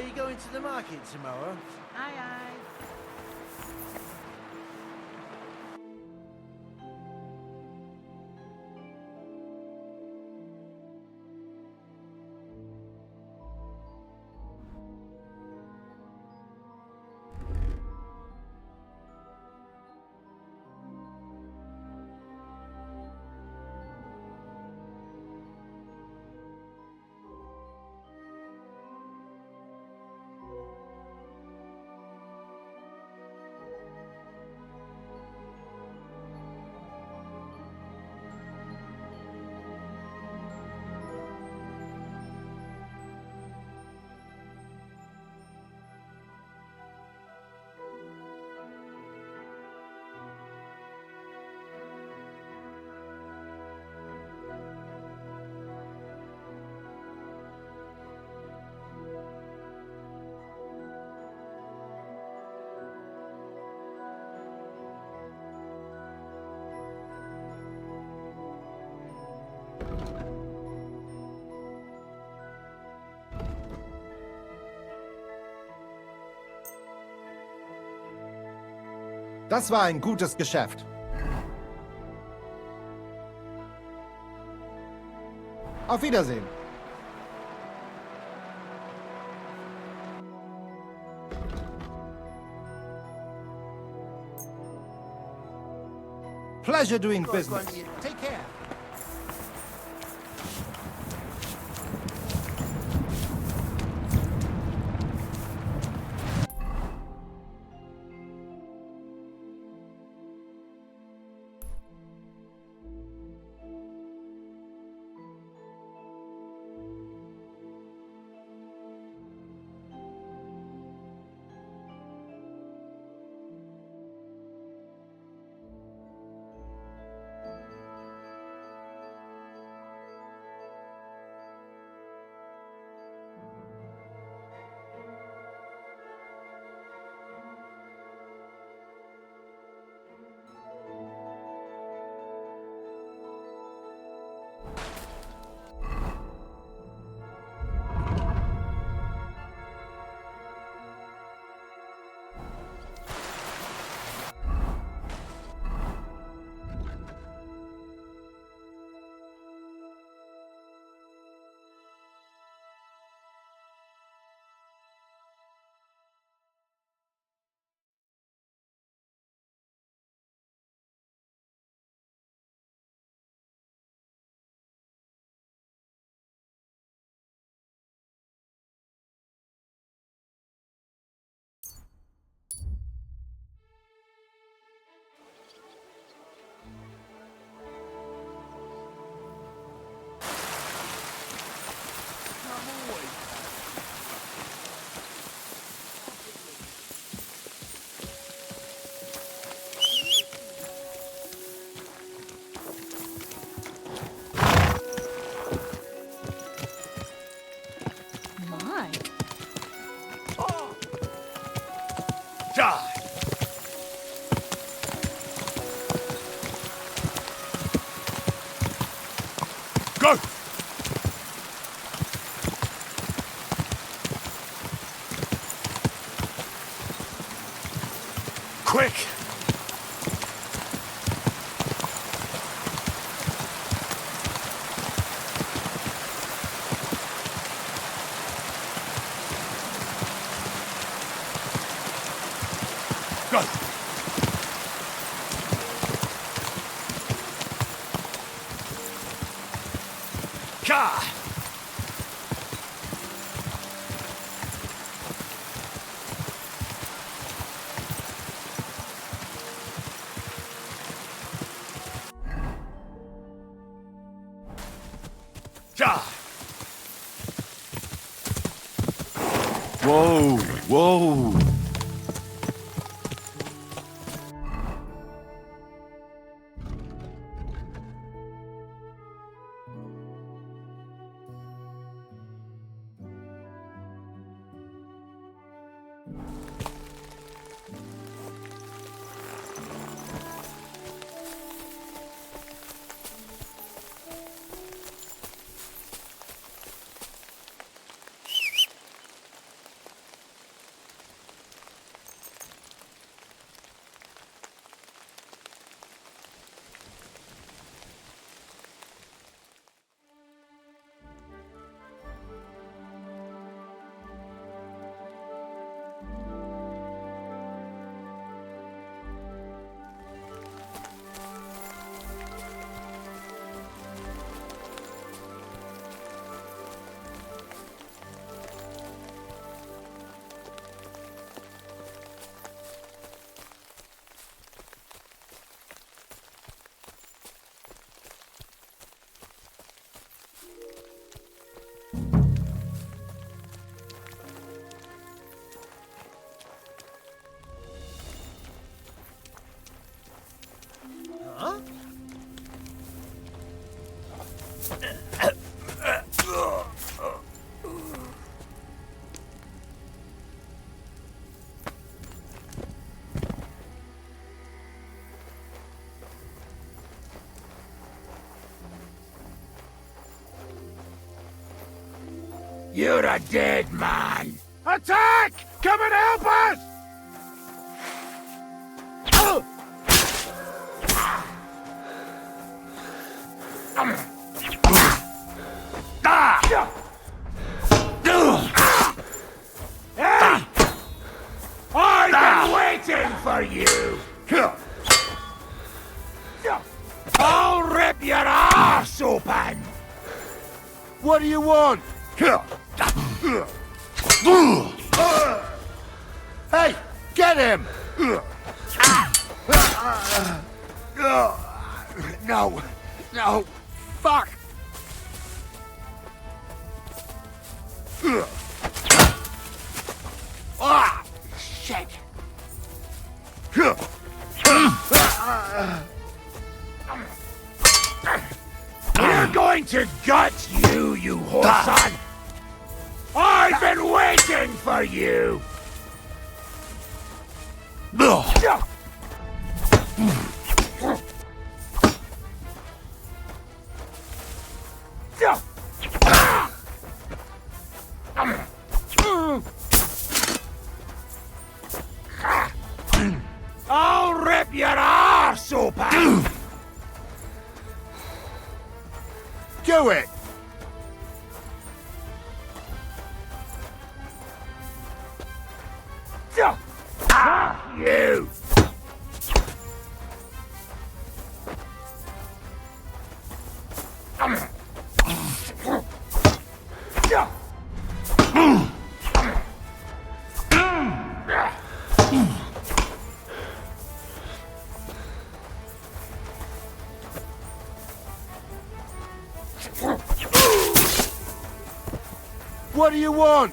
Are you going to the market tomorrow? Aye, aye. Das war ein gutes Geschäft. Auf Wiedersehen. Pleasure doing business. Take care. My. Die! Go! Quick! Go! Car! Ja! Whoa, whoa. You're a dead man! Attack! Come and help us! Hey! I've been waiting for you! I'll rip your arse open! What do you want? Hey, get him! No, no, fuck! Ah, shit! We're going to gut you, you whoreson! I've been waiting for you! I'll rip your arse open! Do it! Ah, you! What do you want?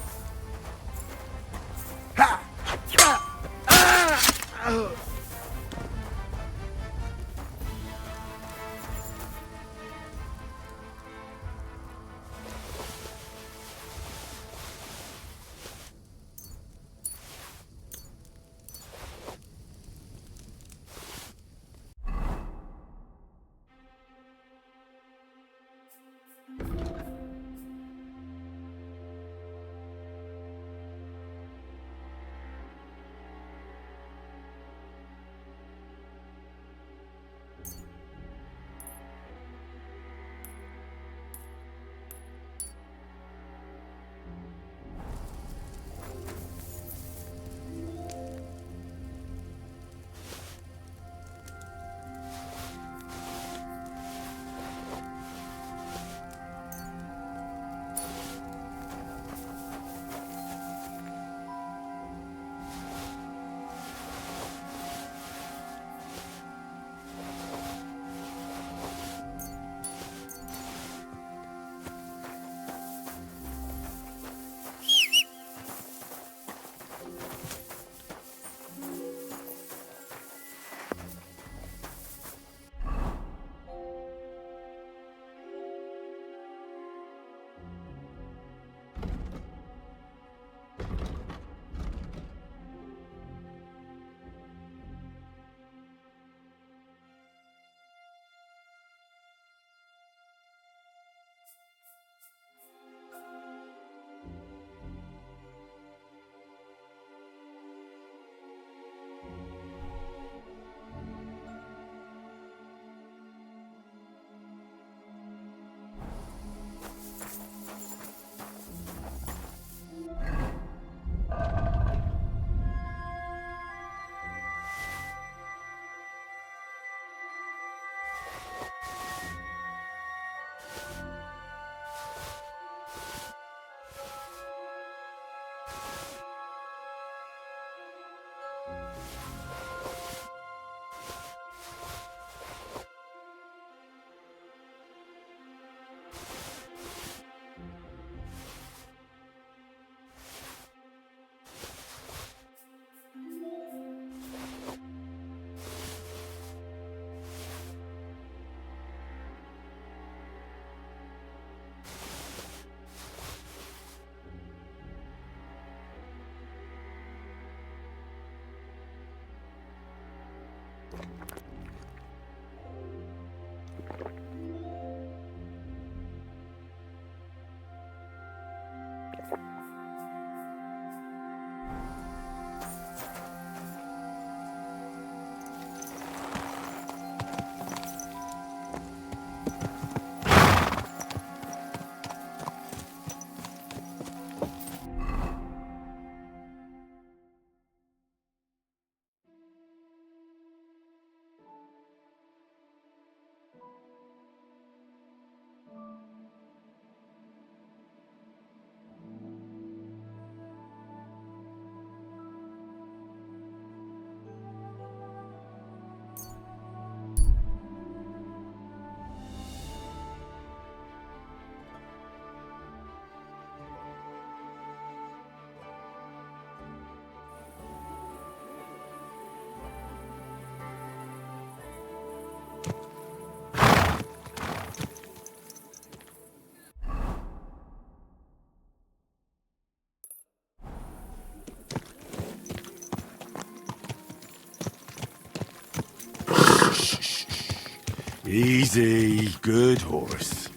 Easy, good horse.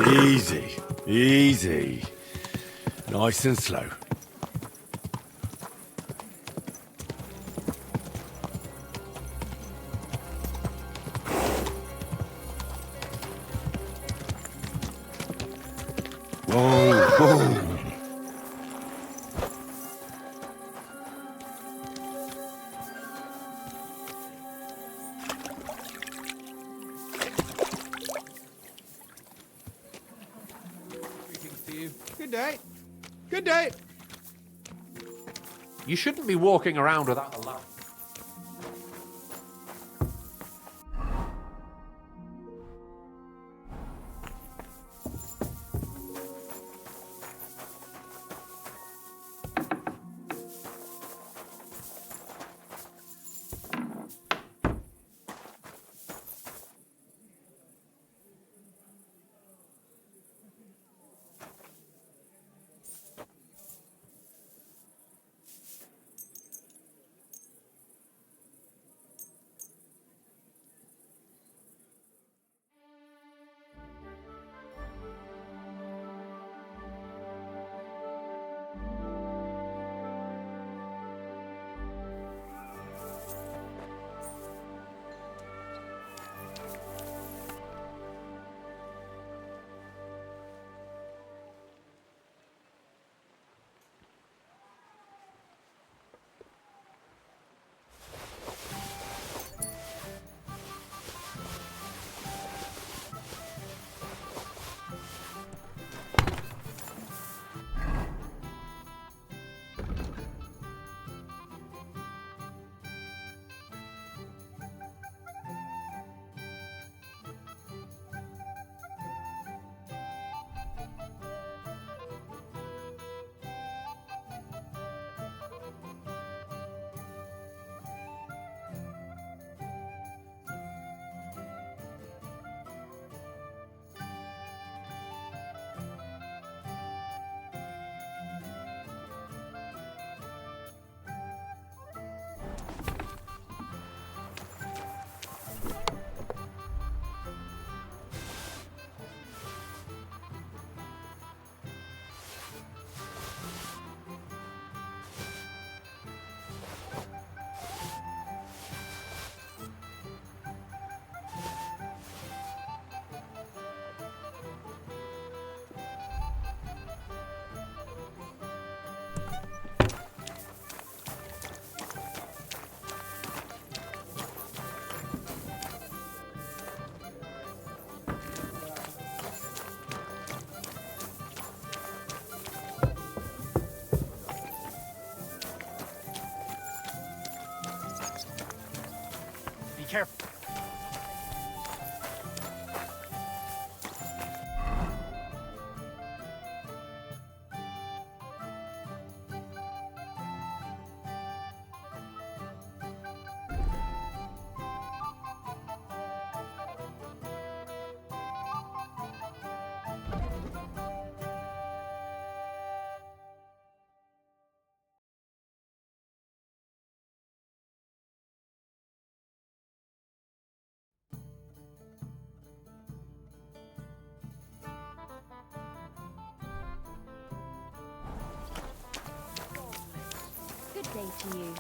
Easy, easy. Nice and slow. Whoa, whoa. Greetings to you. Good day. Good day. You shouldn't be walking around without a lamp. Be careful. Good day to you.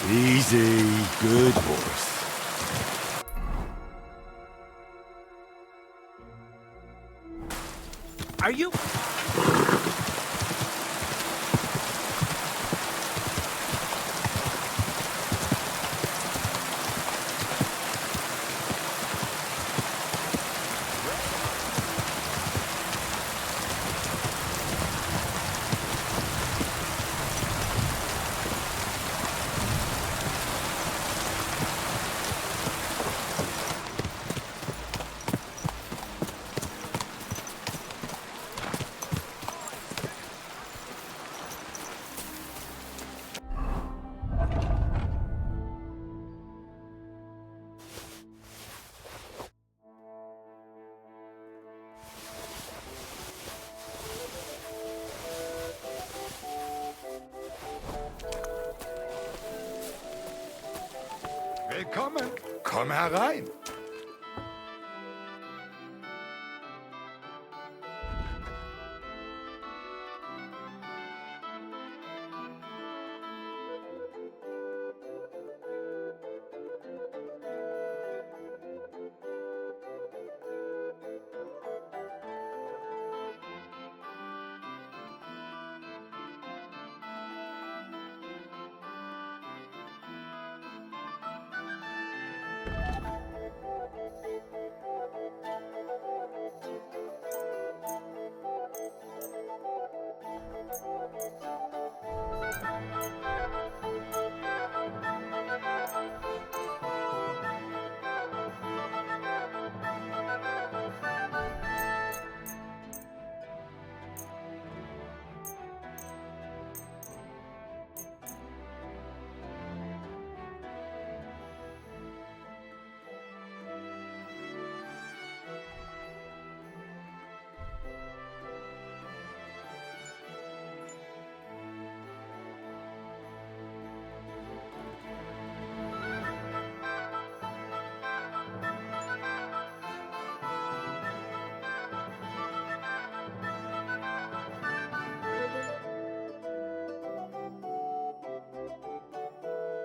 Easy. Good horse. Are you? Willkommen. Komm herein.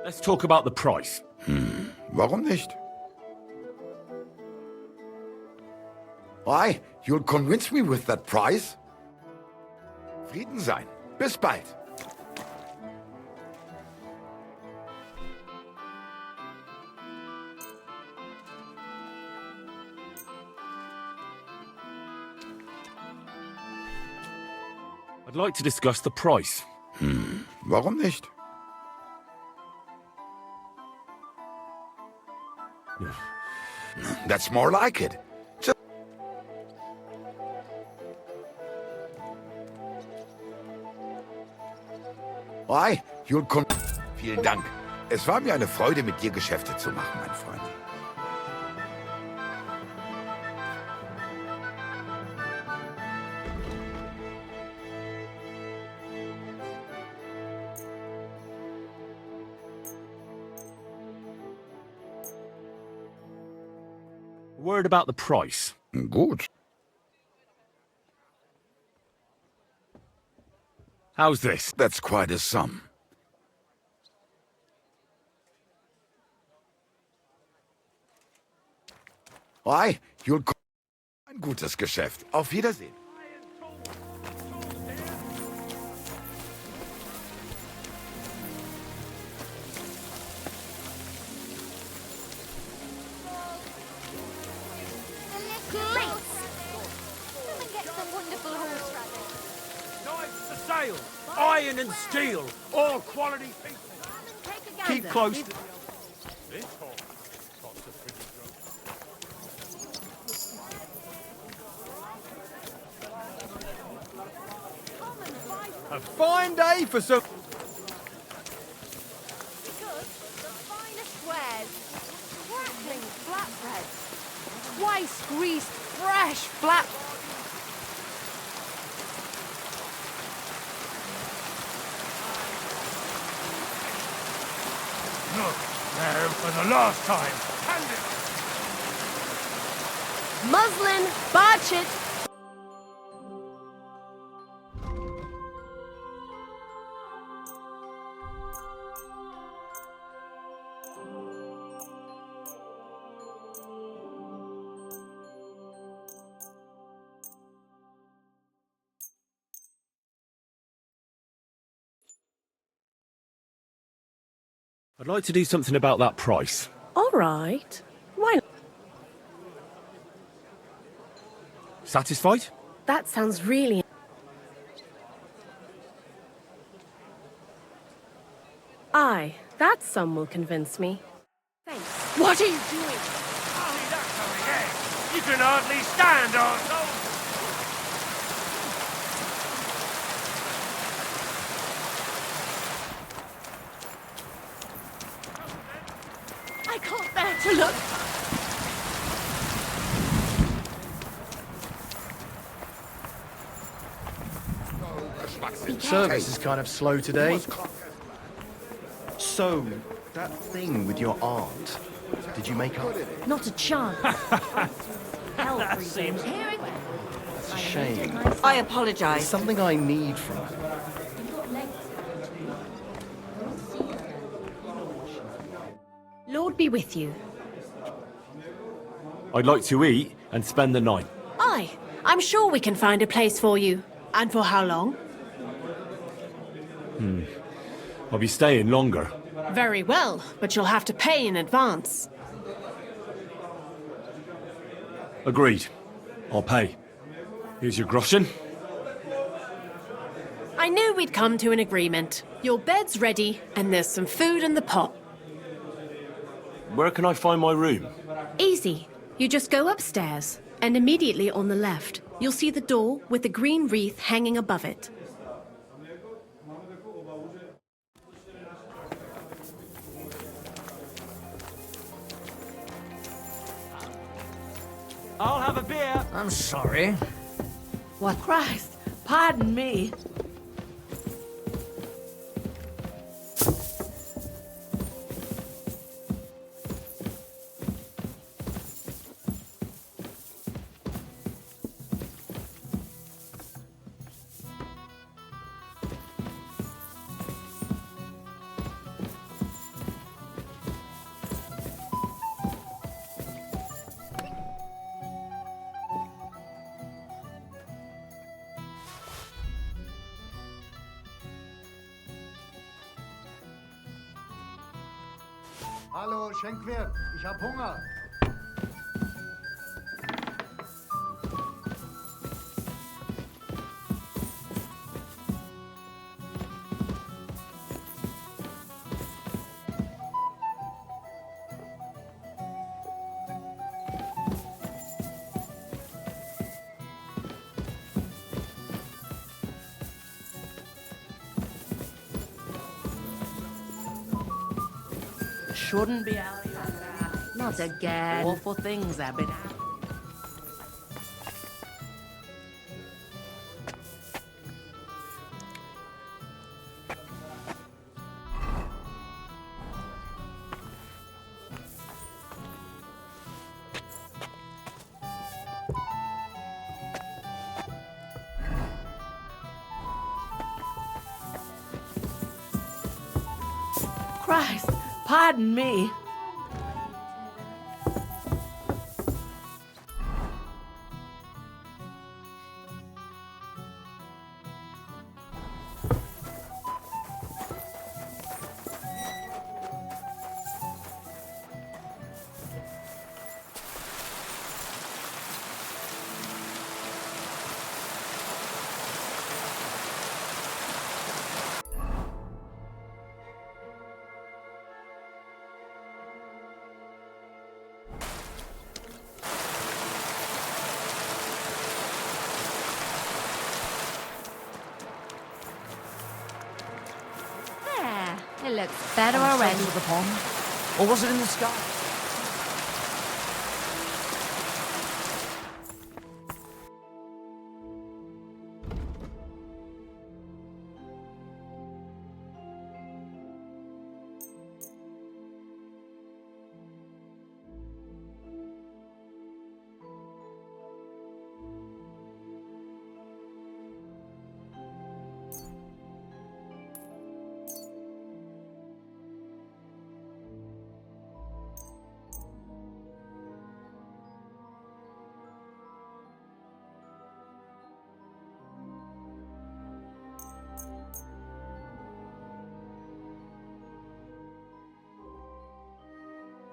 Let's talk about the price. Warum nicht? Why? You'll convince me with that price? Frieden sein. Bis bald. I'd like to discuss the price. Warum nicht? That's more like it. Why? You'll con Vielen Dank. Es war mir eine Freude, mit dir Geschäfte zu machen, mein Freund. Word about the price. Gut. How's this? That's quite a sum. Why? You'll con Ein gutes Geschäft. Auf Wiedersehen. Knives for sale. Iron and steel. All quality pieces. Keep close. A fine day for some... Finest wares, crackling flatbread, twice greased fresh flat. Look, there for the last time. Hand it. Muslin, barchett. I'd like to do something about that price. All right. Why not? Satisfied? That sounds really... Aye, that sum will convince me. Thanks. What are you doing? Hardly that coming, eh? You can hardly stand, arsehole! I can't bear to look. Service is kind of slow today. So, that thing with your aunt, did you make up? Not a chance. Hell freezing. That's a shame. I It's apologize. something I need from her. Lord be with you. I'd like to eat and spend the night. Aye, I'm sure we can find a place for you. And for how long? I'll be staying longer. Very well, but you'll have to pay in advance. Agreed. I'll pay. Here's your groschen. I knew we'd come to an agreement. Your bed's ready, and there's some food in the pot. Where can I find my room? Easy. You just go upstairs, and immediately on the left, you'll see the door with the green wreath hanging above it. I'll have a beer. I'm sorry. What? Christ, pardon me. Hallo, Schenkwirt, ich hab Hunger. Shouldn't be out here. Not again. Awful things have been happening. Christ, pardon me. There, it looks better already. Of the pond? Or was it in the sky?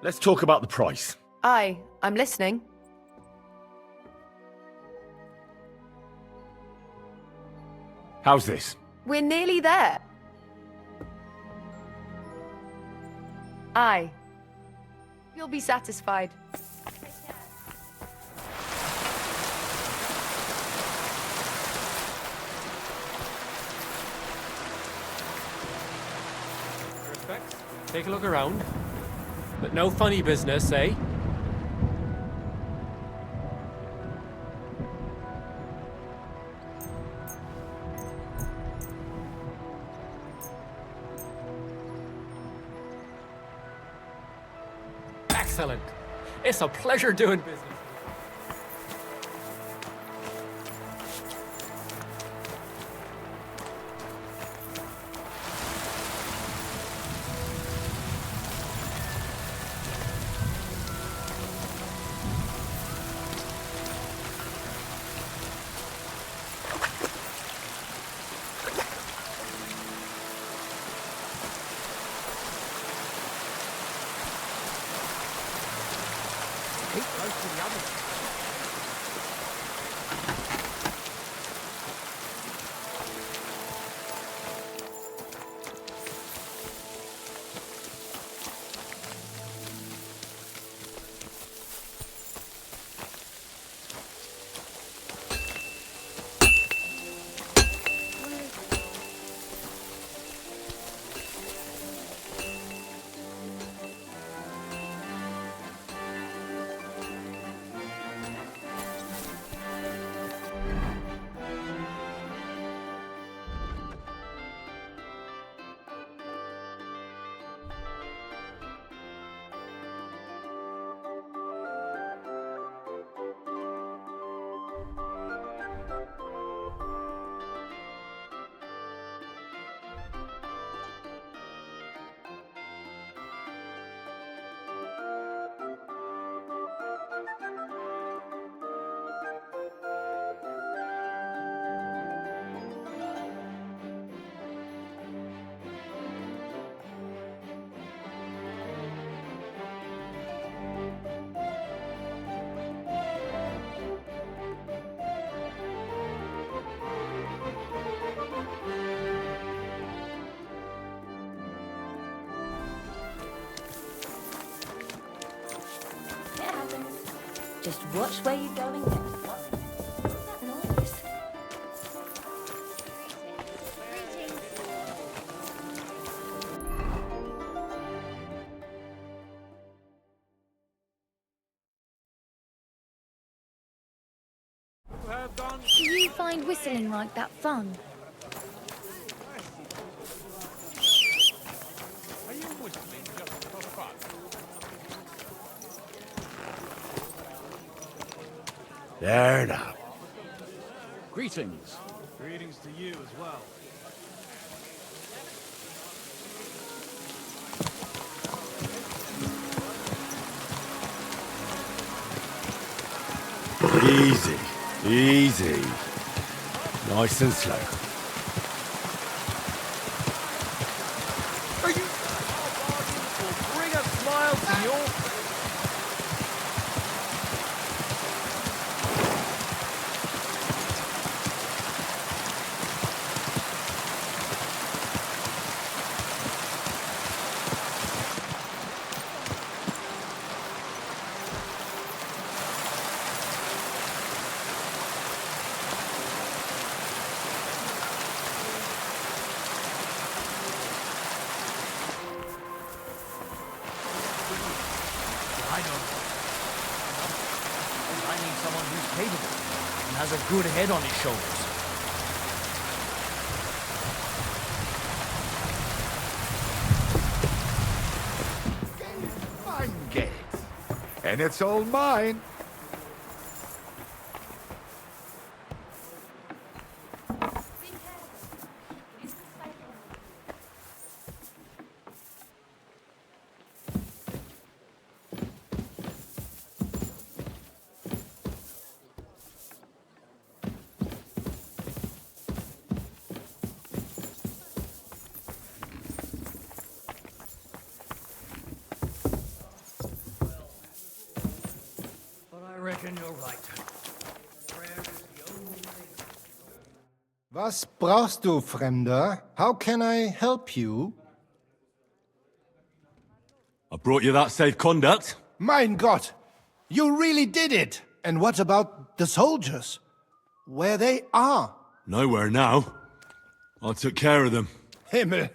Let's talk about the price. Aye, I'm listening. How's this? We're nearly there. Aye. You'll be satisfied. Respects. Take a look around. But no funny business, eh? Excellent. It's a pleasure doing business. Keep close to the others. Just watch where you're going next. What's that noise? Do you find whistling like that fun? Are you whistling just for fun? There now. Greetings. Greetings to you as well. Easy. Easy. Nice and slow. Are you... will bring a smile to your... I don't. I need someone who's capable and has a good head on his shoulders. Mine get it. And it's all mine. I reckon you're right. Prayer is the only thing. Was brauchst du, Fremder? How can I help you? I brought you that safe conduct. Mein Gott! You really did it! And what about the soldiers? Where they are? Nowhere now. I took care of them. Himmel!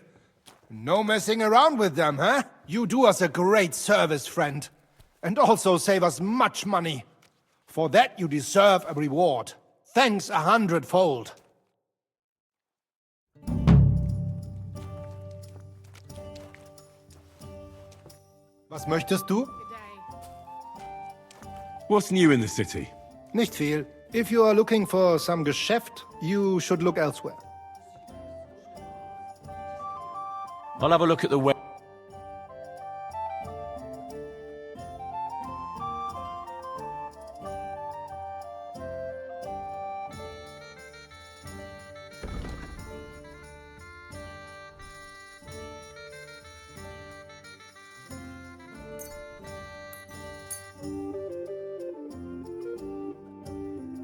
No messing around with them, huh? You do us a great service, friend. And also save us much money. For that you deserve a reward. Thanks 100-fold. Was möchtest du? What's new in the city? Nicht viel. If you are looking for some Geschäft, you should look elsewhere. I'll have a look at the web.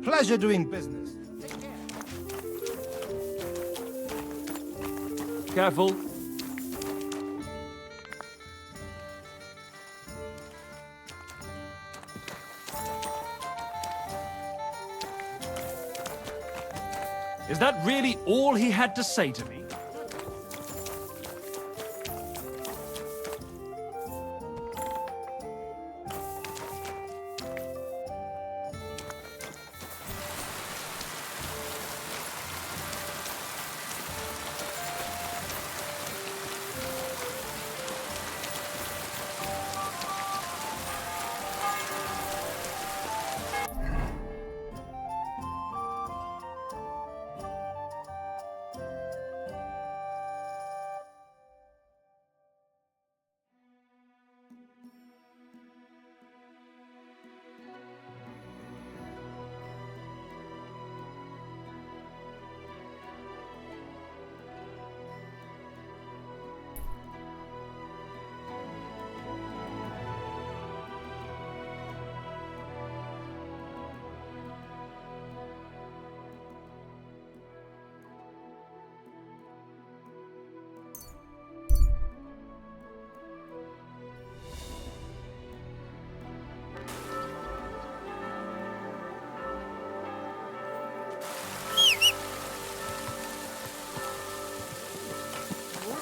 Pleasure doing business. Careful. Is that really all he had to say to me?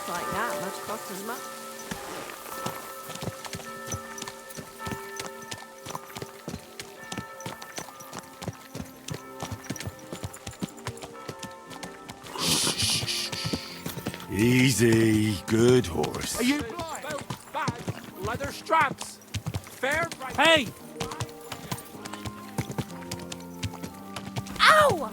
Like that must cost as much. Easy, good horse. Are you blind? Belt, bag, leather straps. Fair price. Hey! Ow!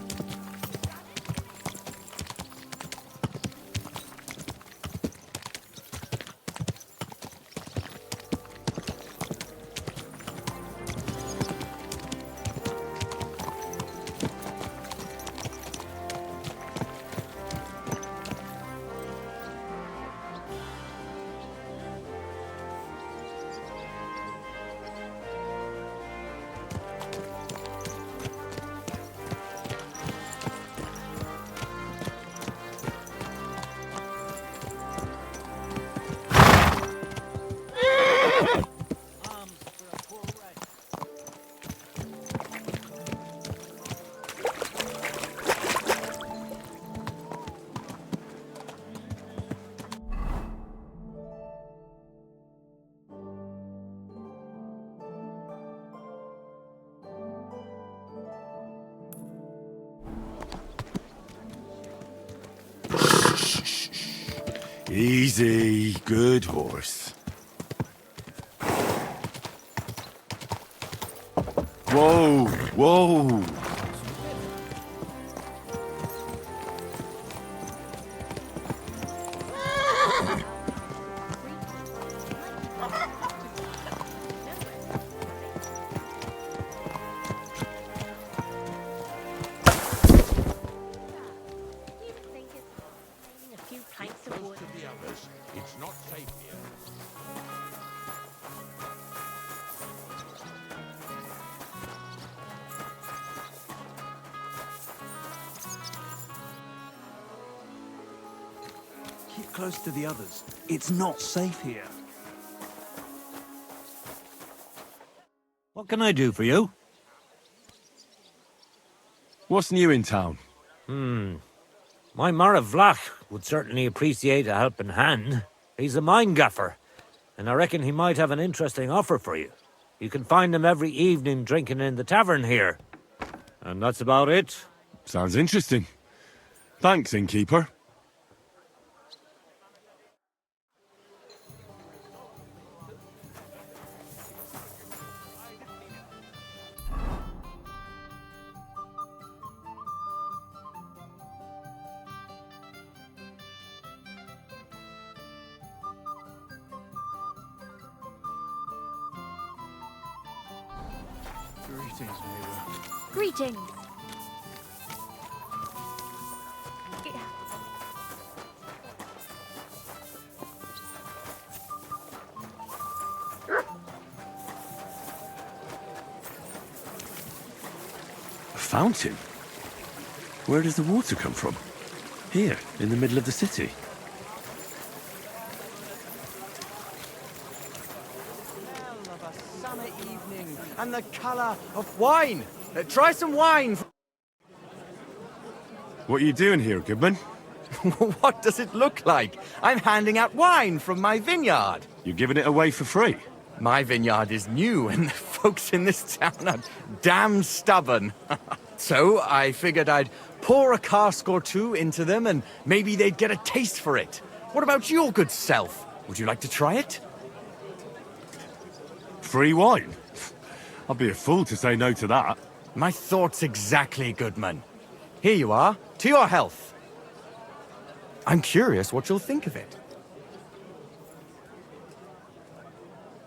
Easy, good horse. Whoa, whoa. It's not safe here. close to the others. It's not safe here. What can I do for you? What's new in town? My Mara Vlach would certainly appreciate a helping hand. He's a mine gaffer, and I reckon he might have an interesting offer for you. You can find him every evening drinking in the tavern here. And that's about it. Sounds interesting. Thanks, innkeeper. Greetings, neighbor. Greetings. A fountain? Where does the water come from? Here, in the middle of the city. Of a summer evening and the colour of wine. Try some wine. What are you doing here, Goodman? What does it look like? I'm handing out wine from my vineyard. You're giving it away for free? My vineyard is new, and the folks in this town are damn stubborn. So I figured I'd pour a cask or two into them, and maybe they'd get a taste for it. What about your good self? Would you like to try it? Free wine? I'd be a fool to say no to that. My thoughts exactly, Goodman. Here you are, to your health. I'm curious what you'll think of it.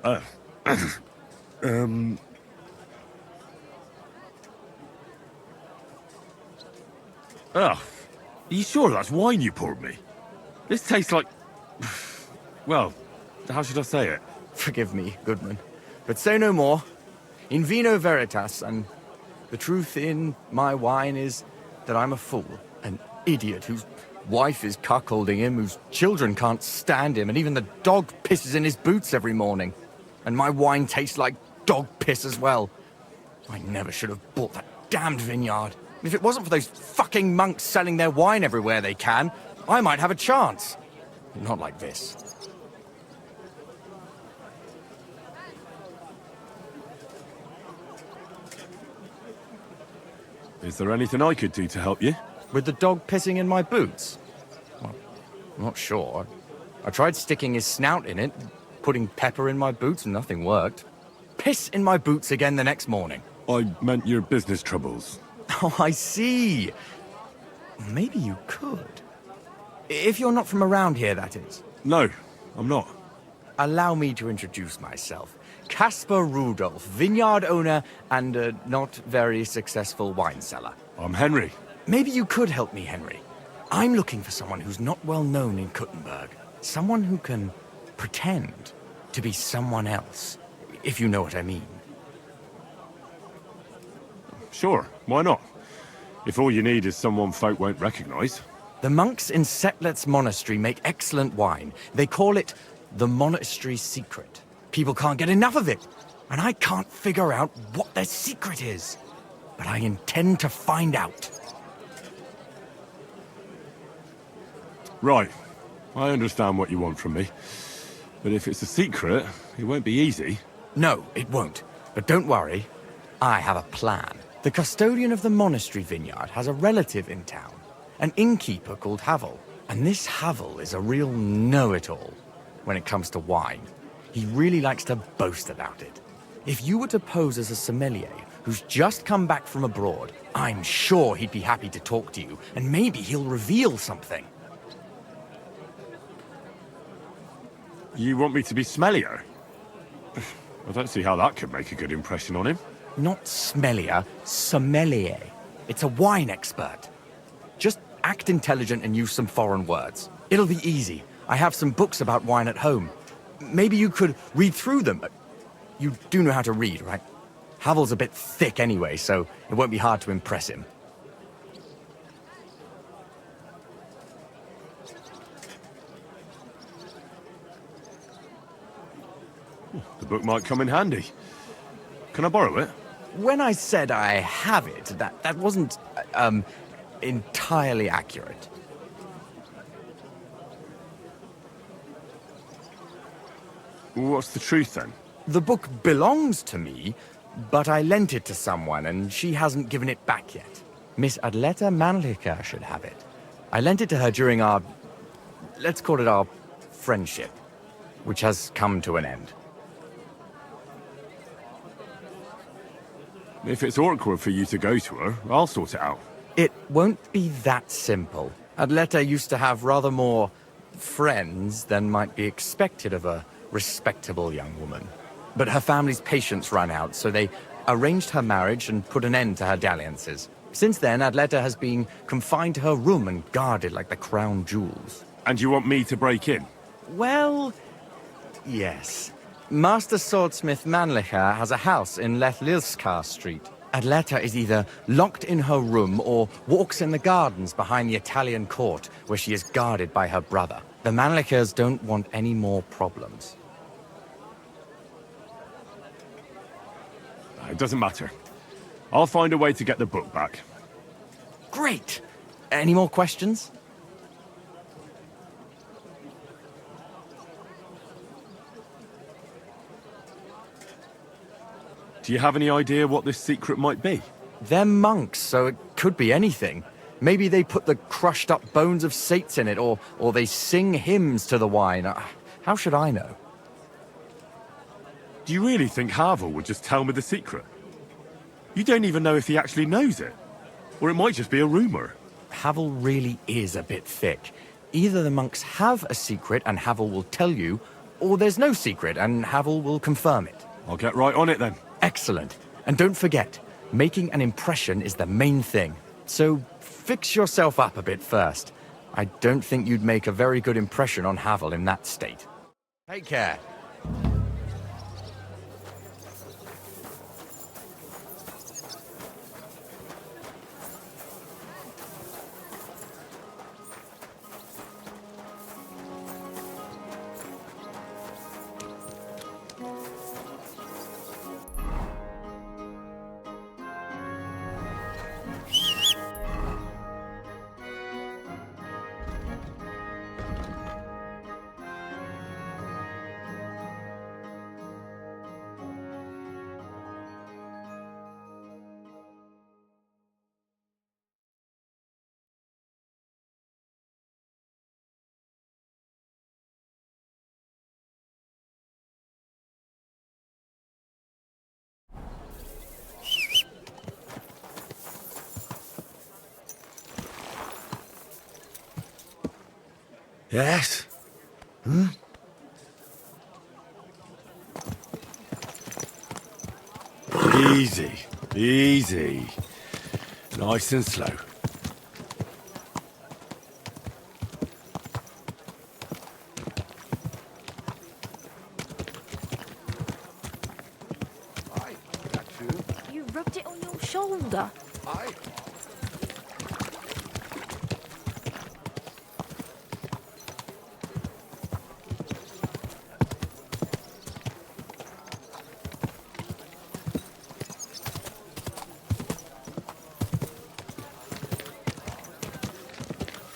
Oh, are you sure that's wine you poured me? This tastes like... Well, how should I say it? Forgive me, Goodman, but say no more. In vino veritas, and the truth in my wine is that I'm a fool, an idiot whose wife is cuckolding him, whose children can't stand him, and even the dog pisses in his boots every morning. And my wine tastes like dog piss as well. I never should have bought that damned vineyard. If it wasn't for those fucking monks selling their wine everywhere they can, I might have a chance. Not like this. Is there anything I could do to help you? With the dog pissing in my boots? Well, I'm not sure. I tried sticking his snout in it, putting pepper in my boots, and nothing worked. Piss in my boots again the next morning. I meant your business troubles. Oh, I see. Maybe you could. If you're not from around here, that is. No, I'm not. Allow me to introduce myself. Caspar Rudolph, vineyard owner and a not very successful wine seller. I'm Henry. Maybe you could help me, Henry. I'm looking for someone who's not well known in Kuttenberg. Someone who can pretend to be someone else, if you know what I mean. Sure, why not? If all you need is someone folk won't recognize. The monks in Setlet's monastery make excellent wine. They call it the monastery secret. People can't get enough of it, and I can't figure out what their secret is. But I intend to find out. Right. I understand what you want from me. But if it's a secret, it won't be easy. No, it won't. But don't worry. I have a plan. The custodian of the monastery vineyard has a relative in town, an innkeeper called Havel. And this Havel is a real know-it-all when it comes to wine. He really likes to boast about it. If you were to pose as a sommelier who's just come back from abroad, I'm sure he'd be happy to talk to you, and maybe he'll reveal something. You want me to be smellier? I don't see how that could make a good impression on him. Not smellier, sommelier. It's a wine expert. Just act intelligent and use some foreign words. It'll be easy. I have some books about wine at home. Maybe you could read through them. You do know how to read, right? Havel's a bit thick anyway, so it won't be hard to impress him. book might come in handy. Can I borrow it? When I said I have it, that wasn't, entirely accurate. What's the truth, then? The book belongs to me, but I lent it to someone, and she hasn't given it back yet. Miss Adleta Manlica should have it. I lent it to her during our... let's call it our friendship, which has come to an end. If it's awkward for you to go to her, I'll sort it out. It won't be that simple. Adleta used to have rather more friends than might be expected of a respectable young woman. But her family's patience ran out, so they arranged her marriage and put an end to her dalliances. Since then, Adleta has been confined to her room and guarded like the crown jewels. And you want me to break in? Well, yes. Master Swordsmith Manlicher has a house in Lethlilskar Street. Adleta is either locked in her room or walks in the gardens behind the Italian court, where she is guarded by her brother. The Manlichers don't want any more problems. It doesn't matter. I'll find a way to get the book back. Great! Any more questions? Do you have any idea what this secret might be? They're monks, so it could be anything. Maybe they put the crushed up bones of saints in it, or they sing hymns to the wine. How should I know? Do you really think Havel would just tell me the secret? You don't even know if he actually knows it. Or it might just be a rumor. Havel really is a bit thick. Either the monks have a secret and Havel will tell you, or there's no secret and Havel will confirm it. I'll get right on it then. Excellent. And don't forget, making an impression is the main thing. So fix yourself up a bit first. I don't think you'd make a very good impression on Havel in that state. Take care. Yes? Easy. Easy. Nice and slow. You rubbed it on your shoulder.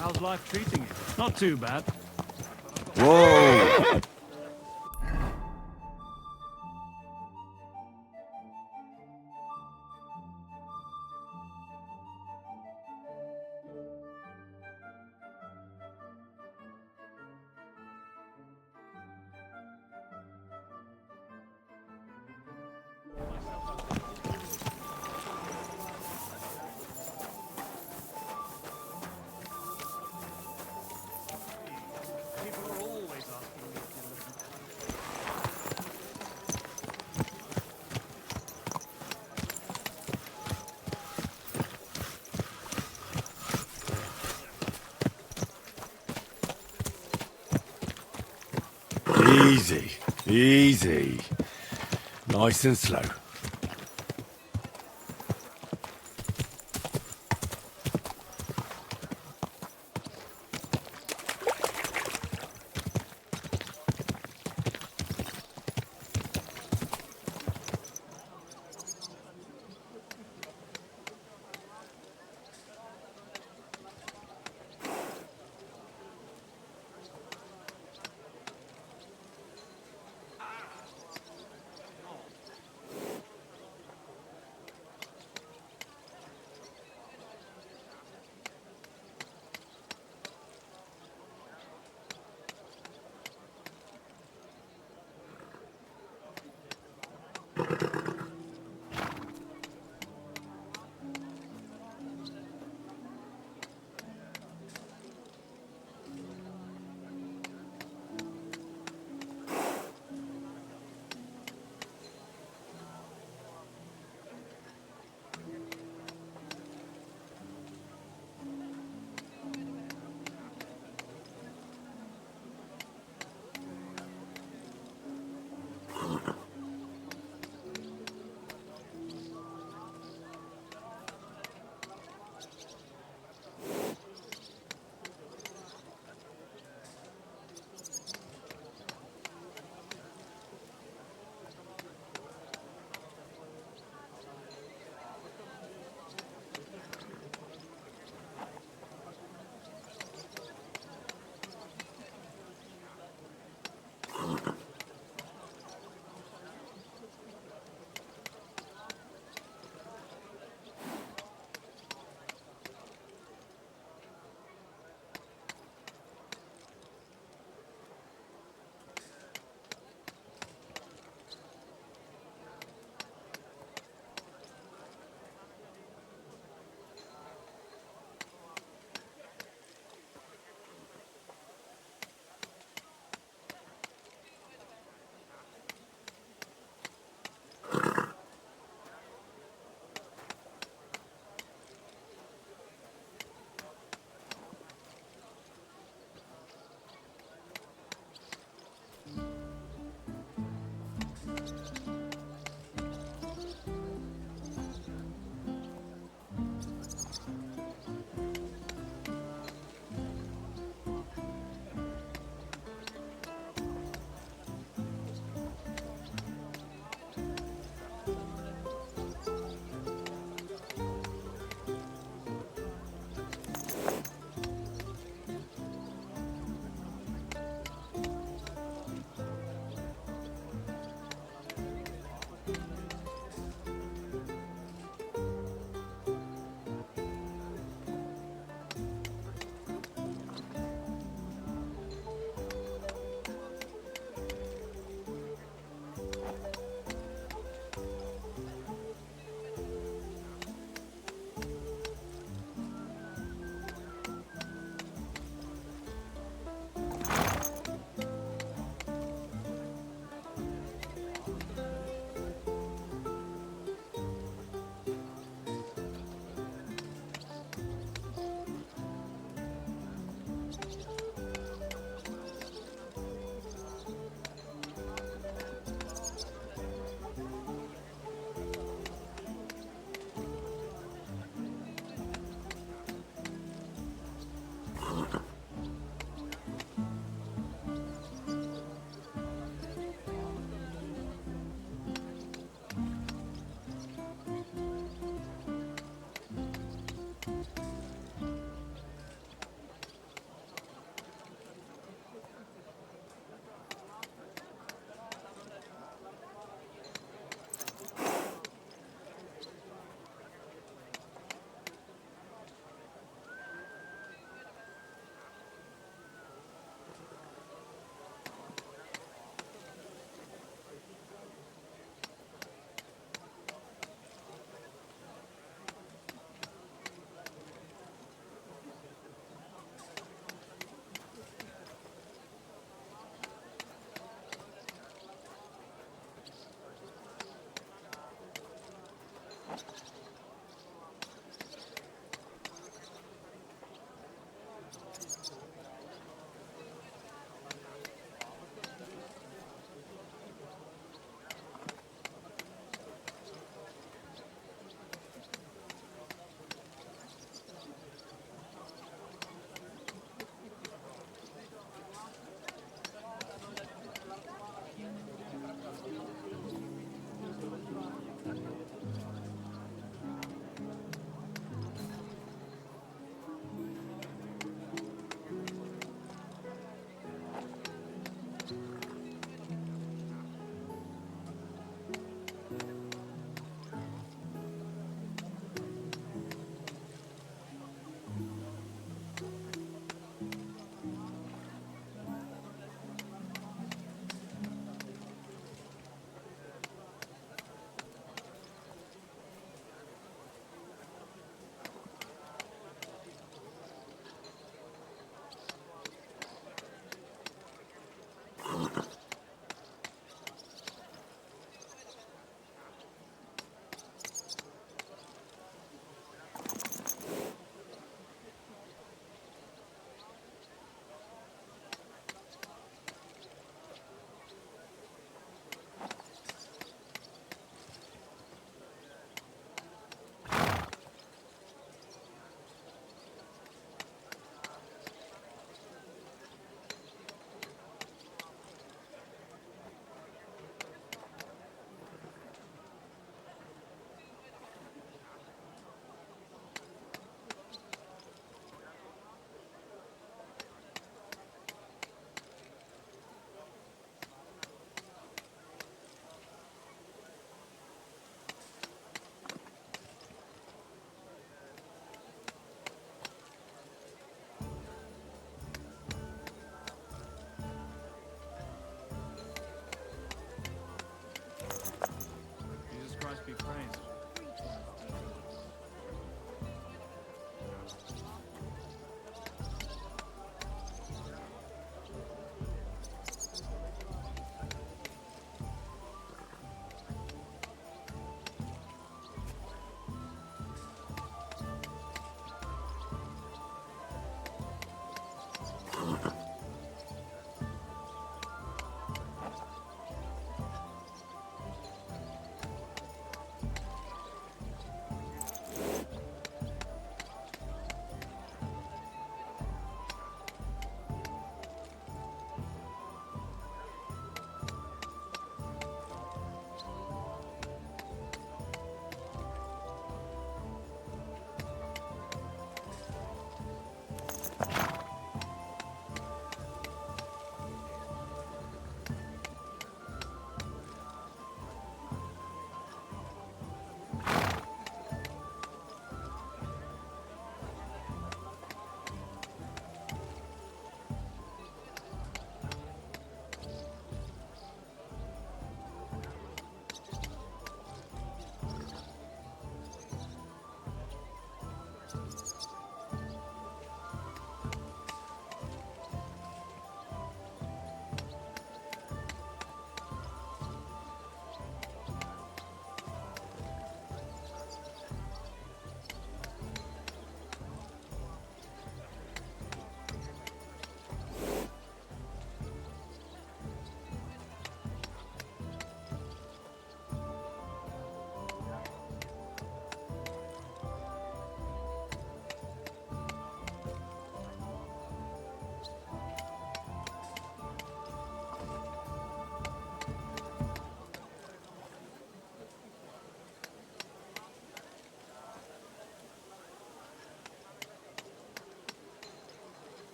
How's life treating you? Not too bad. Whoa! Easy, easy. Nice and slow.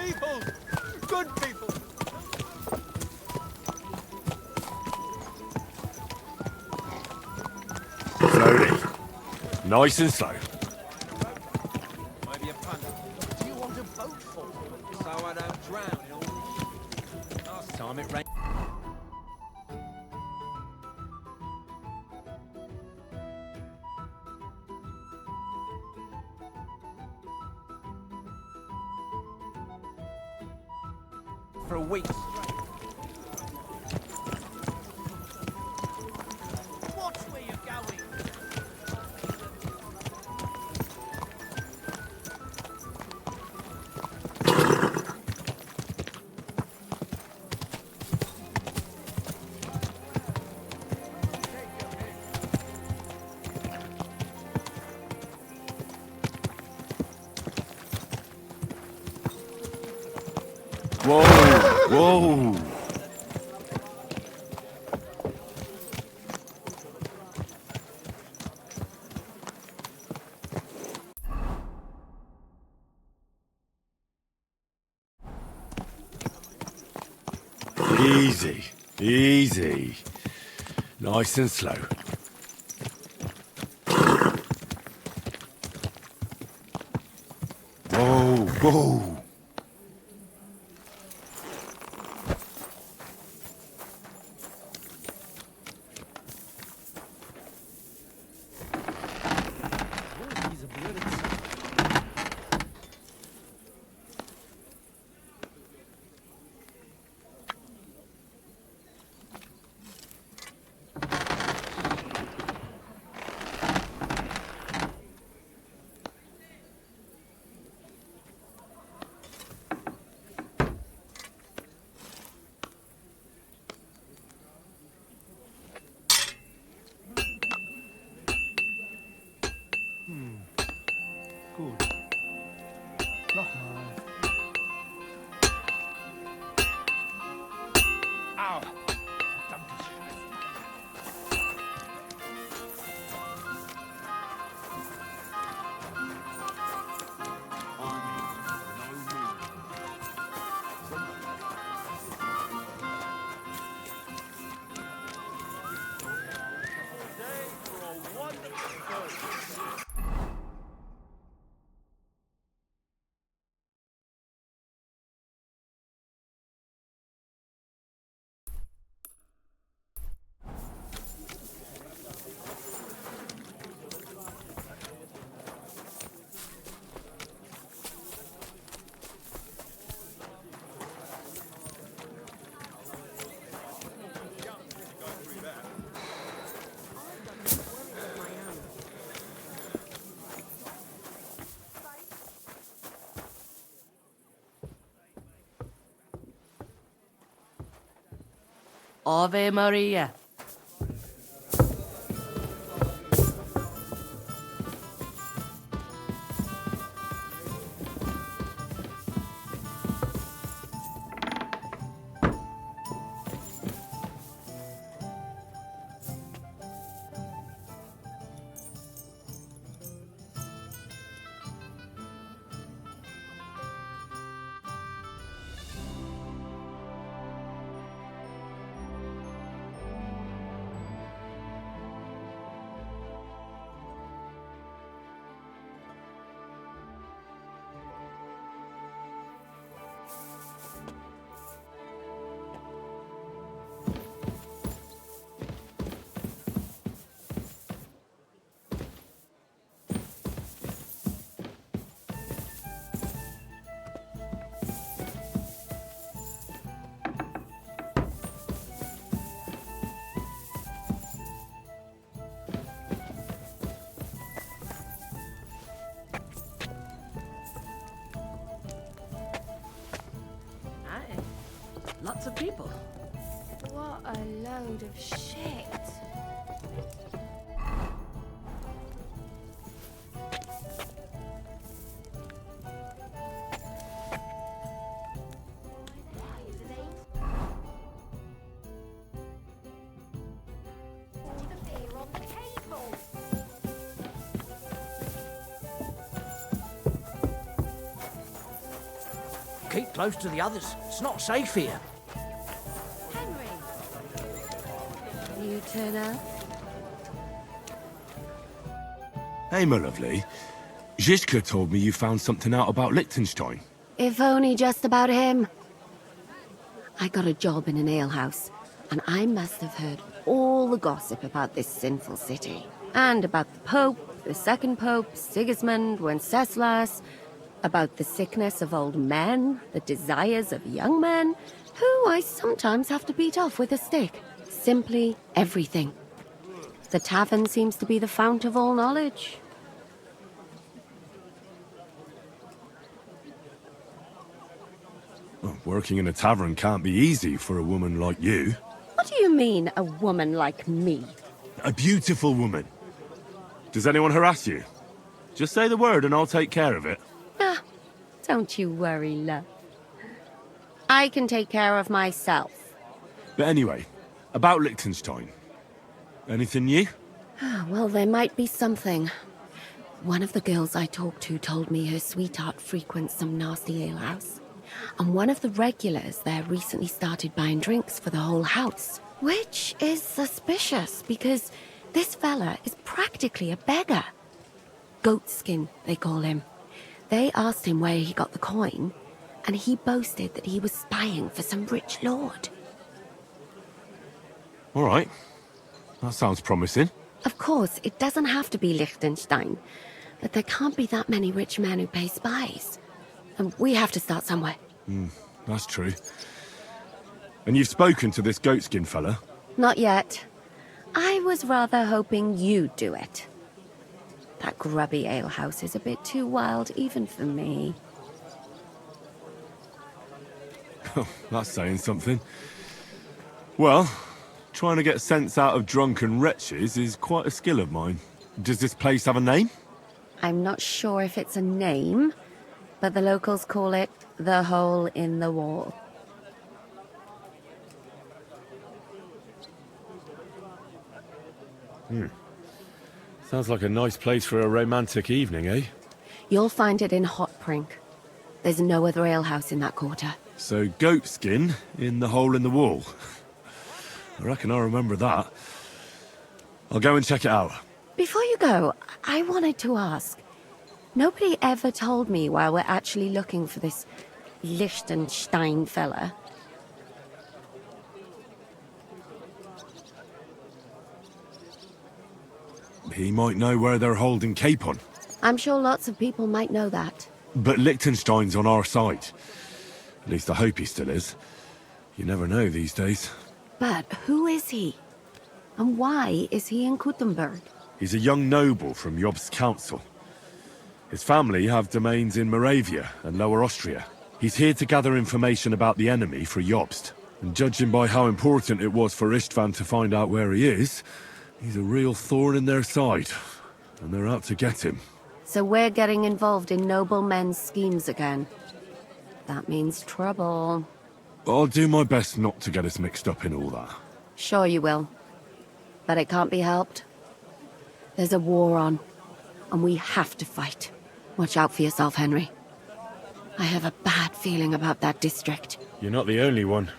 people! Good people! Slowly. Nice and slow. Maybe a punt. Do you want a boat for? So I don't drown in all... Last time it rained... for a week straight. Watch where you're going. Whoa! Whoa! Easy, easy. Nice and slow. Whoa, whoa. Gut. Nochmal. Au. Verdammte Scheiße. Ave Maria. Lots of people. What a load of shit. keep close to the others. It's not safe here. Henry! You turn up? Hey, my lovely. Zizka told me you found something out about Liechtenstein. If only just about him. I got a job in an alehouse, and I must have heard all the gossip about this sinful city. And about the Pope, the second Pope, Sigismund, Wenceslas, about the sickness of old men, the desires of young men, who I sometimes have to beat off with a stick. Simply everything. The tavern seems to be the fount of all knowledge. Well, working in a tavern can't be easy for a woman like you. What do you mean, a woman like me? A beautiful woman. Does anyone harass you? Just say the word and I'll take care of it. Ah, don't you worry, love. I can take care of myself. But anyway, about Liechtenstein. Anything new? Well, there might be something. One of the girls I talked to told me her sweetheart frequents some nasty alehouse. And one of the regulars there recently started buying drinks for the whole house. Which is suspicious, because this fella is practically a beggar. Goatskin, they call him. They asked him where he got the coin, and he boasted that he was spying for some rich lord. All right. That sounds promising. Of course, it doesn't have to be Liechtenstein, but there can't be that many rich men who pay spies. And we have to start somewhere. That's true. And you've spoken to this goatskin fella? Not yet. I was rather hoping you'd do it. That grubby alehouse is a bit too wild even for me. That's saying something. Well, trying to get sense out of drunken wretches is quite a skill of mine. Does this place have a name? I'm not sure if it's a name, but the locals call it the Hole in the Wall. Sounds like a nice place for a romantic evening, eh? You'll find it in Hotprink. There's no other alehouse in that quarter. So goatskin in the hole in the wall. I reckon I remember that. I'll go and check it out. Before you go, I wanted to ask. Nobody ever told me why we're actually looking for this Liechtenstein fella. He might know where they're holding Capon. I'm sure lots of people might know that. But Liechtenstein's on our side. At least I hope he still is. You never know these days. But who is he? And why is he in Kuttenberg? He's a young noble from Jobst's council. His family have domains in Moravia and Lower Austria. He's here to gather information about the enemy for Jobst. And judging by how important it was for Istvan to find out where he is, he's a real thorn in their side. And they're out to get him. So we're getting involved in noble men's schemes again. That means trouble. I'll do my best not to get us mixed up in all that. Sure you will. But it can't be helped. There's a war on, and we have to fight. Watch out for yourself, Henry. I have a bad feeling about that district. You're not the only one.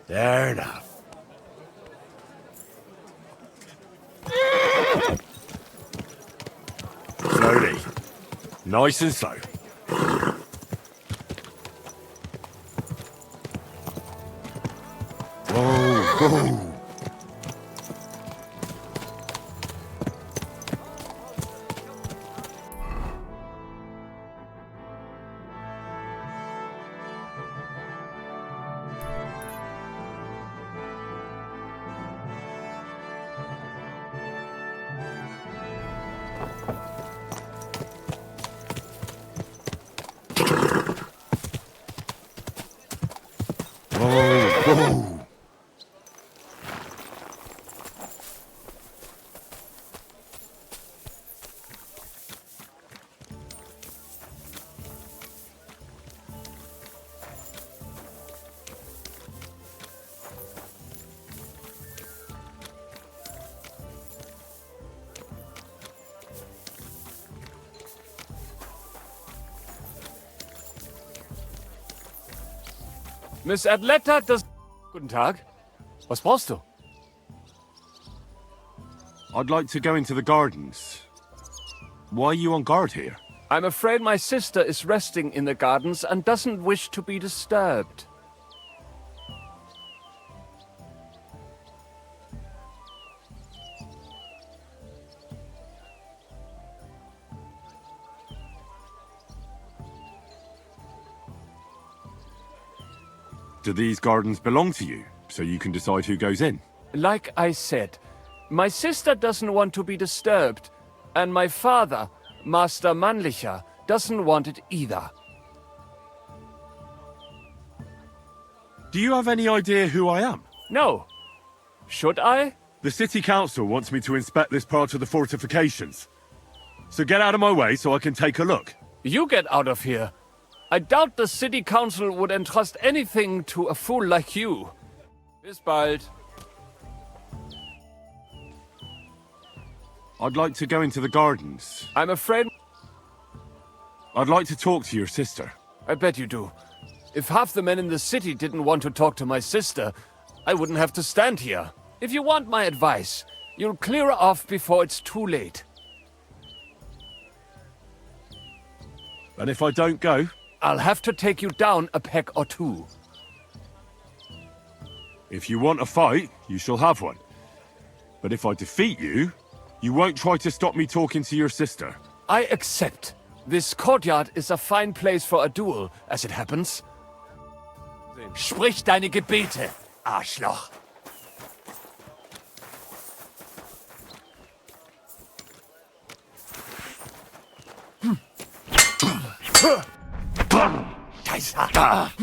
There now. Slowly. Nice and slow. Whoa, whoa. Oh! Miss Atletta does... Guten Tag. Was brauchst du? I'd like to go into the gardens. Why are you on guard here? I'm afraid my sister is resting in the gardens and doesn't wish to be disturbed. Do these gardens belong to you, so you can decide who goes in? Like I said, my sister doesn't want to be disturbed, and my father, Master Mannlicher, doesn't want it either. Do you have any idea who I am? No. Should I? The city council wants me to inspect this part of the fortifications. So get out of my way so I can take a look. You get out of here. I doubt the city council would entrust anything to a fool like you. Bis bald. I'd like to go into the gardens. I'm afraid... I'd like to talk to your sister. I bet you do. If half the men in the city didn't want to talk to my sister, I wouldn't have to stand here. If you want my advice, you'll clear her off before it's too late. And if I don't go? I'll have to take you down a peg or two. If you want a fight, you shall have one. But if I defeat you, you won't try to stop me talking to your sister. I accept. This courtyard is a fine place for a duel, as it happens. Sprich deine Gebete, Arschloch. Scheiße.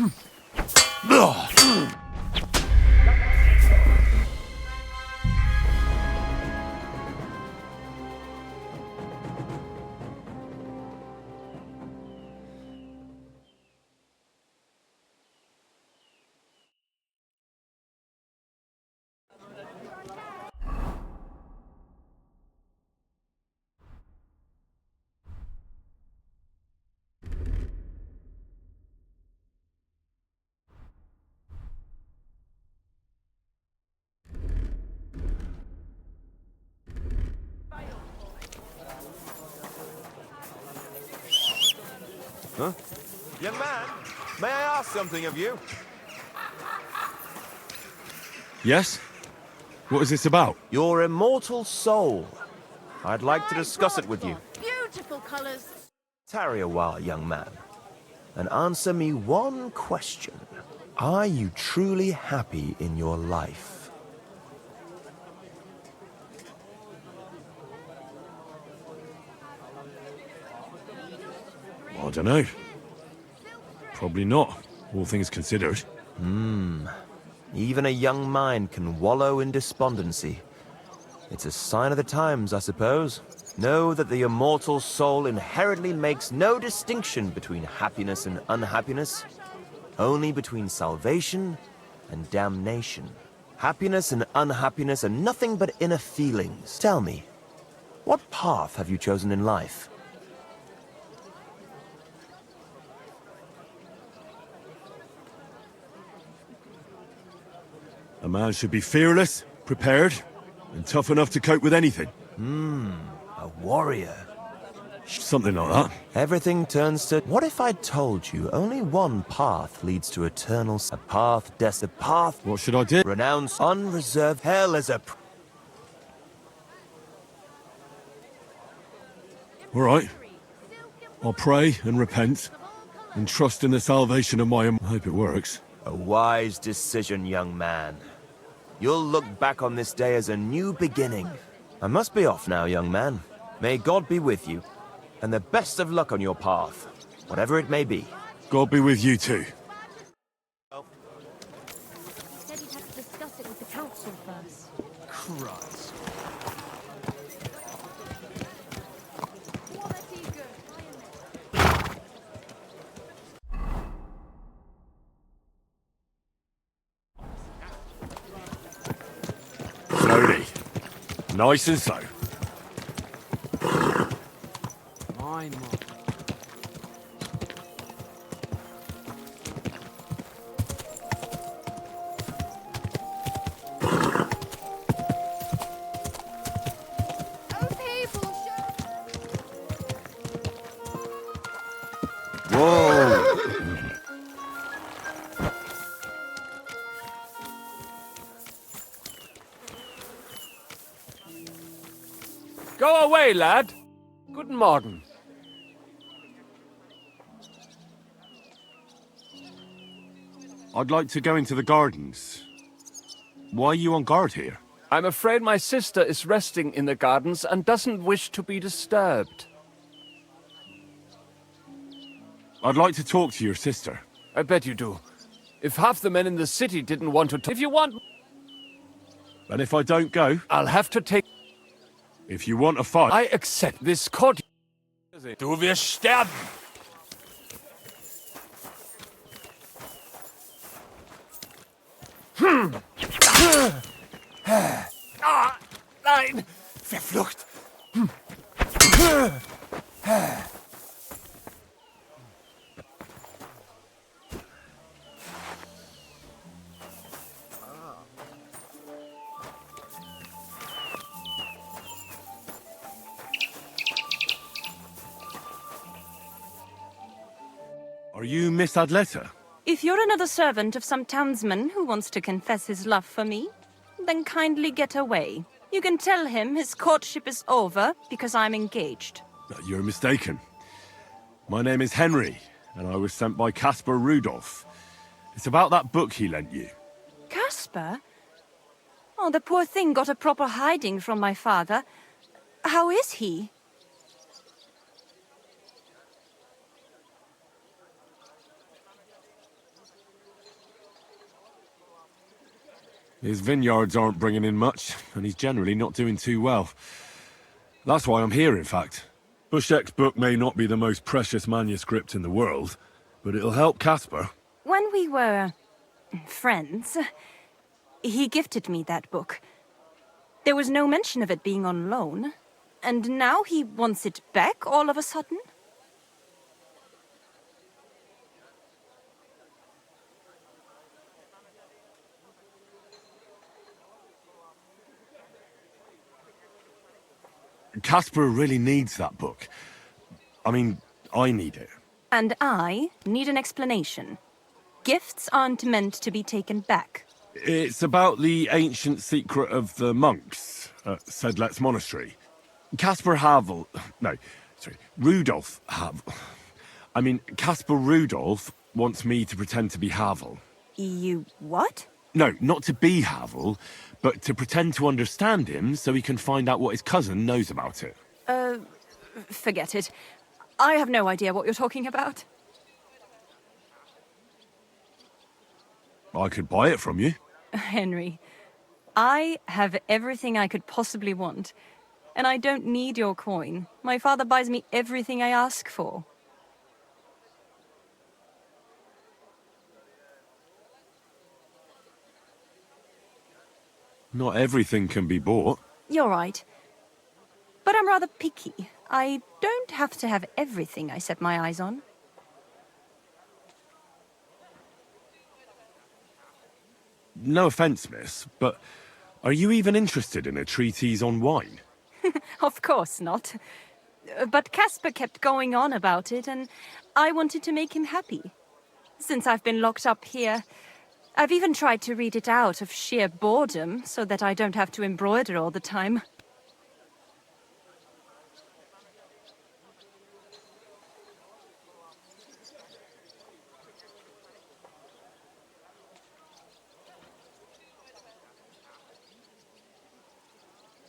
Huh? Young man, may I ask something of you? Yes? What is this about? Your immortal soul. I'd like to discuss it with you. Beautiful colors. Tarry a while, young man, and answer me one question. Are you truly happy in your life? I don't know. Probably not, all things considered. Even a young mind can wallow in despondency. It's a sign of the times, I suppose. Know that the immortal soul inherently makes no distinction between happiness and unhappiness, only between salvation and damnation. Happiness and unhappiness are nothing but inner feelings. Tell me, what path have you chosen in life? A man should be fearless, prepared, and tough enough to cope with anything. A warrior. Something like that. Everything turns to... What if I told you only one path leads to eternal... A path, a path... What should I do? Renounce unreserved hell as a... All right. I'll pray and repent, and trust in the salvation of my... I hope it works. A wise decision, young man. You'll look back on this day as a new beginning. I must be off now, young man. May God be with you, and the best of luck on your path, whatever it may be. God be with you too. Nice and slow. My mom. Whoa! Go away, lad. Guten Morgen. I'd like to go into the gardens. Why are you on guard here? I'm afraid my sister is resting in the gardens and doesn't wish to be disturbed. I'd like to talk to your sister. I bet you do. If half the men in the city didn't want to talk... If you want... And if I don't go? I'll have to take... If you want a fight... I accept this court... Du wirst sterben! Ah, nein! Verflucht! Are you Miss Adletta? If you're another servant of some townsman who wants to confess his love for me, then kindly get away. You can tell him his courtship is over because I'm engaged. You're mistaken. My name is Henry, and I was sent by Caspar Rudolph. It's about that book he lent you. Caspar? Oh, the poor thing got a proper hiding from my father. How is he? His vineyards aren't bringing in much, and he's generally not doing too well. That's why I'm here, in fact. Bushek's book may not be the most precious manuscript in the world, but it'll help Caspar. When we were friends, he gifted me that book. There was no mention of it being on loan, and now he wants it back all of a sudden? Caspar really needs that book. I mean, I need it. And I need an explanation. Gifts aren't meant to be taken back. It's about the ancient secret of the monks at Sedlet's monastery. Caspar Havel... No, sorry, Rudolph Havel... I mean, Caspar Rudolph wants me to pretend to be Havel. You what? No, not to be Havel, but to pretend to understand him so he can find out what his cousin knows about it. Forget it. I have no idea what you're talking about. I could buy it from you. Henry, I have everything I could possibly want, and I don't need your coin. My father buys me everything I ask for. Not everything can be bought. You're right. But I'm rather picky. I don't have to have everything I set my eyes on. No offense, miss, but are you even interested in a treatise on wine? Of course not. But Caspar kept going on about it, and I wanted to make him happy. Since I've been locked up here, I've even tried to read it out of sheer boredom, so that I don't have to embroider all the time.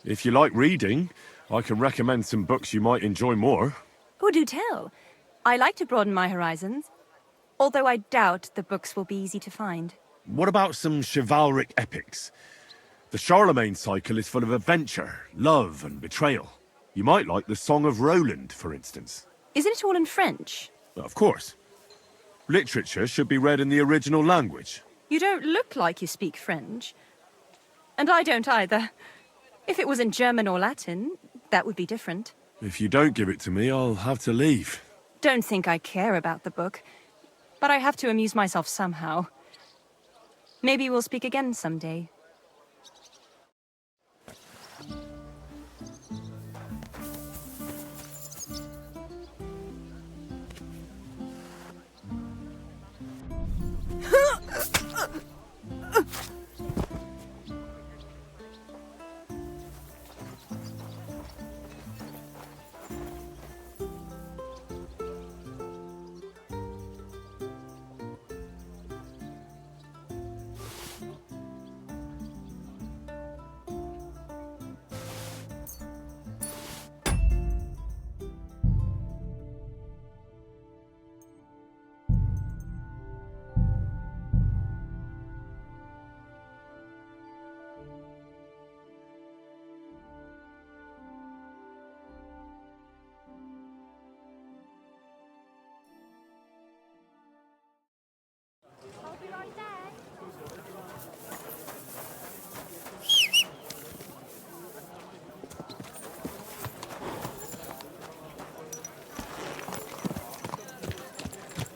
If you like reading, I can recommend some books you might enjoy more. Oh, do tell. I like to broaden my horizons, although I doubt the books will be easy to find. What about some chivalric epics? The Charlemagne cycle is full of adventure, love, and betrayal. You might like the Song of Roland, for instance. Isn't it all in French? Of course. Literature should be read in the original language. You don't look like you speak French. And I don't either. If it was in German or Latin, that would be different. If you don't give it to me, I'll have to leave. Don't think I care about the book, but I have to amuse myself somehow. Maybe we'll speak again someday.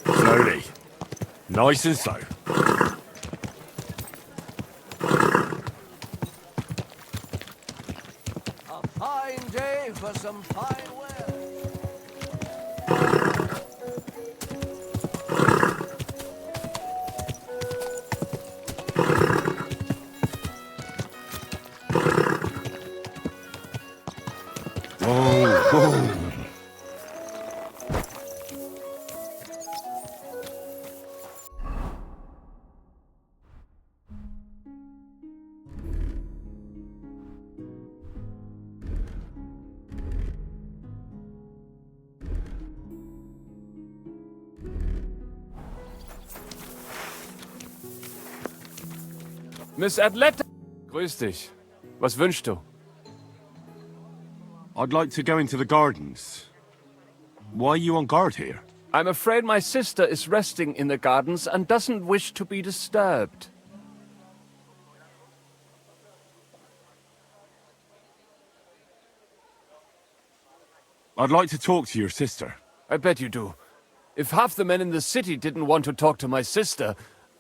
Slowly. Nice and slow. A fine day for some fine weather. Whoa. Miss Atletta. Grüß dich. Was wünschst du? I'd like to go into the gardens. Why are you on guard here? I'm afraid my sister is resting in the gardens and doesn't wish to be disturbed. I'd like to talk to your sister. I bet you do. If half the men in the city didn't want to talk to my sister,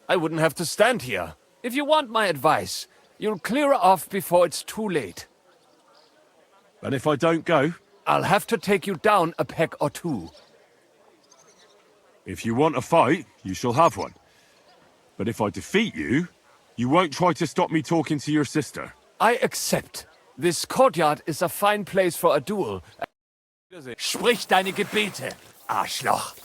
I wouldn't have to stand here. If you want my advice, you'll clear her off before it's too late. And if I don't go? I'll have to take you down a peg or two. If you want a fight, you shall have one. But if I defeat you, you won't try to stop me talking to your sister. I accept. This courtyard is a fine place for a duel. Sprich deine Gebete, Arschloch.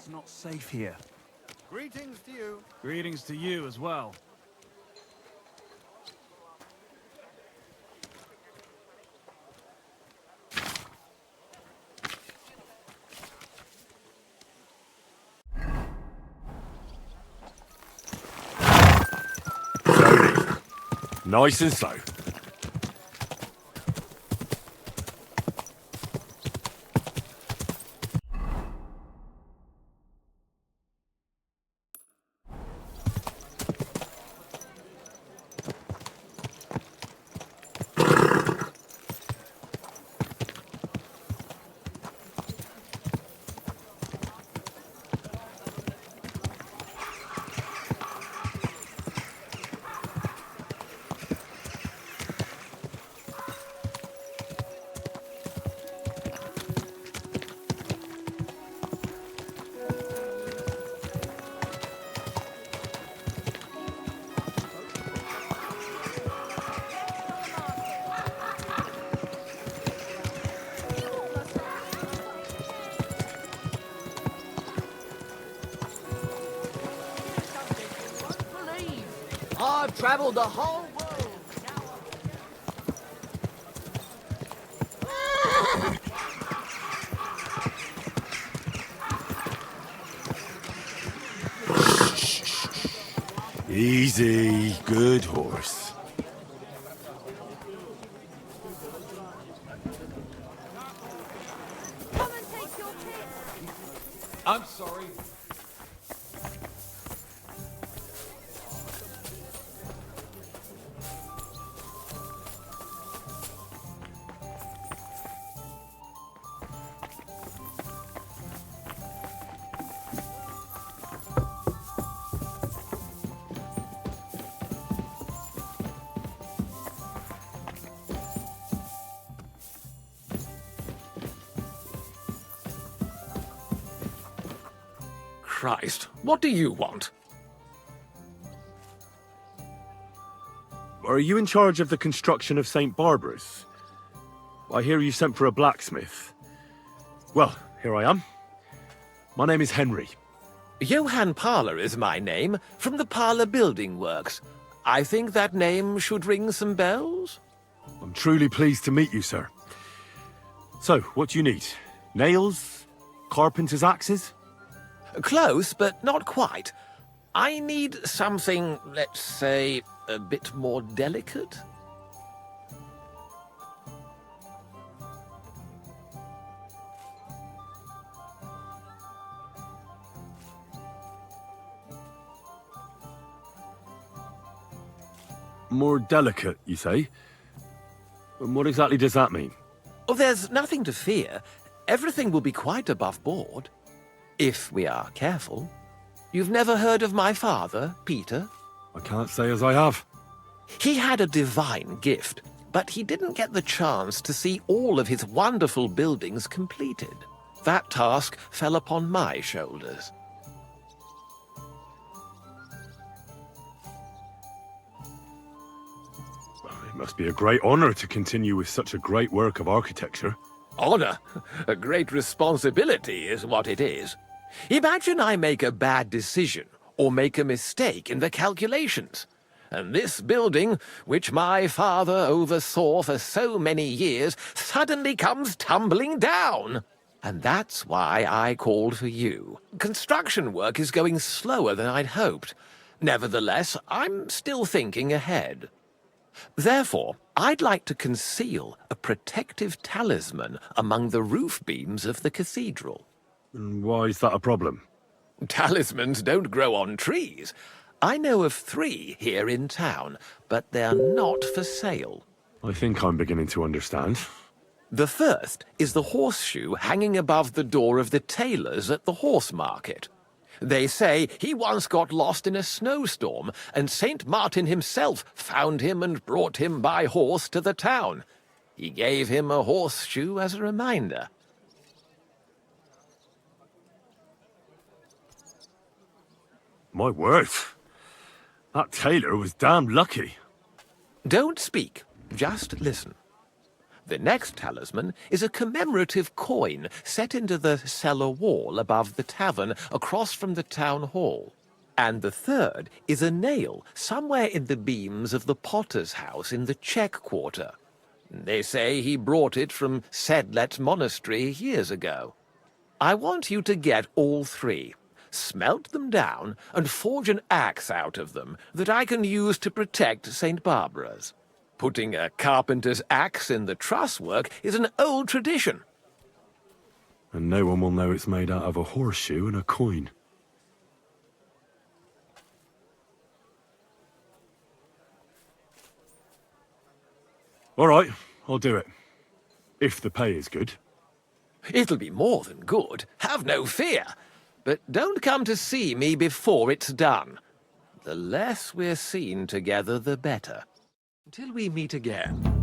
It's not safe here. Greetings to you. Greetings to you as well. Nice and slow. I've traveled the whole world. Easy, good horse. I'm sorry. Christ, what do you want? Are you in charge of the construction of St. Barbara's? I hear you sent for a blacksmith. Well, here I am. My name is Henry. Johann Parler is my name, from the Parler Building Works. I think that name should ring some bells? I'm truly pleased to meet you, sir. So, what do you need? Nails? Carpenter's axes? Close, but not quite. I need something, let's say, a bit more delicate. More delicate, you say? And what exactly does that mean? Oh, there's nothing to fear. Everything will be quite above board. If we are careful. You've never heard of my father, Peter? I can't say as I have. He had a divine gift, but he didn't get the chance to see all of his wonderful buildings completed. That task fell upon my shoulders. It must be a great honor to continue with such a great work of architecture. Honor? A great responsibility is what it is. Imagine I make a bad decision or make a mistake in the calculations. And this building, which my father oversaw for so many years, suddenly comes tumbling down. And that's why I called for you. Construction work is going slower than I'd hoped. Nevertheless, I'm still thinking ahead. Therefore, I'd like to conceal a protective talisman among the roof beams of the cathedral. Why is that a problem? Talismans don't grow on trees. I know of 3 here in town, but they're not for sale. I think I'm beginning to understand. The first is the horseshoe hanging above the door of the tailors at the horse market. They say he once got lost in a snowstorm, and St. Martin himself found him and brought him by horse to the town. He gave him a horseshoe as a reminder. My word. That tailor was damn lucky. Don't speak, just listen. The next talisman is a commemorative coin set into the cellar wall above the tavern across from the town hall. And the third is a nail somewhere in the beams of the potter's house in the Czech quarter. They say he brought it from Sedlet Monastery years ago. I want you to get all three, smelt them down, and forge an axe out of them that I can use to protect St. Barbara's. Putting a carpenter's axe in the trusswork is an old tradition. And no one will know it's made out of a horseshoe and a coin. All right, I'll do it. If the pay is good. It'll be more than good, have no fear. But don't come to see me before it's done. The less we're seen together, the better. Until we meet again.